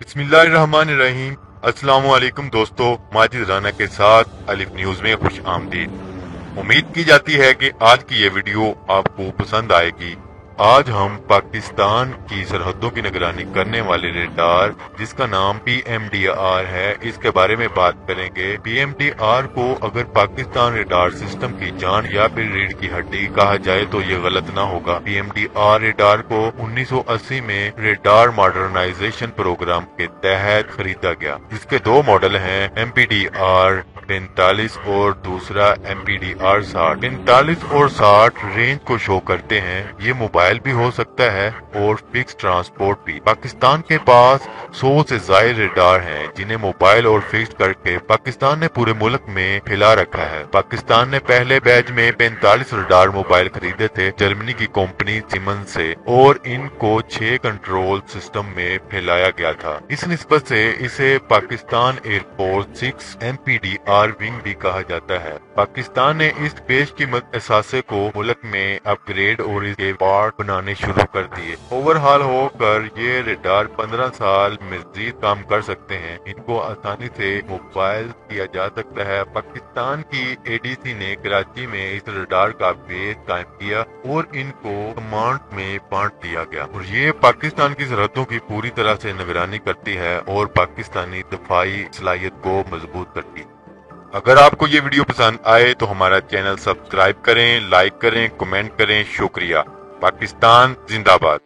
बिस्मिल्लाहिर्रहमानिर्रहीम। अस्सलाम वालेकुम दोस्तों, माजिद राना के साथ अलिफ न्यूज में खुश आमदीद। उम्मीद की जाती है कि आज की ये वीडियो आपको पसंद आएगी। आज हम पाकिस्तान की सरहदों की निगरानी करने वाले रेडार जिसका नाम PMDR है, इसके बारे में बात करेंगे। PMDR को अगर पाकिस्तान रेडार सिस्टम की जान या फिर रीढ़ की हड्डी कहा जाए तो ये गलत ना होगा। PMDR रेडार को 1980 में रेडार मॉडर्नाइजेशन प्रोग्राम के तहत खरीदा गया। इसके दो मॉडल हैं, MPDR 45 और दूसरा MPDR 60। 45 और 60 रेंज को शो करते हैं। ये मोबाइल भी हो सकता है और फिक्स ट्रांसपोर्ट भी। पाकिस्तान के पास 100 से ज्यादा रेडार हैं जिन्हें मोबाइल और फिक्स करके पाकिस्तान ने पूरे मुल्क में फैला रखा है। पाकिस्तान ने पहले बैच में 45 रेडार मोबाइल खरीदे थे जर्मनी की कंपनी सिमन से, और इनको 6 कंट्रोल सिस्टम में फैलाया गया था। इस निस्बत से इसे पाकिस्तान एयरफोर्स 6 MPDR विंग भी कहा जाता है। पाकिस्तान ने इस बेशकीमत असासे को मुल्क में अपग्रेड और इसके पार्ट बनाने शुरू कर दिए। ओवरहाल होकर ये रेडार 15 साल मजीद काम कर सकते हैं। इनको आसानी से मोबाइल किया जा सकता है। पाकिस्तान की ADC ने कराची में इस रेडार का बेस कायम किया और इनको कमांड में बांट दिया गया, और ये पाकिस्तान की सरहदों की पूरी तरह से निगरानी करती है और पाकिस्तानी दफाई सलाहियत को मजबूत करती है। अगर आपको ये वीडियो पसंद आए तो हमारा चैनल सब्सक्राइब करें, लाइक करें, कमेंट करें। शुक्रिया। पाकिस्तान जिंदाबाद।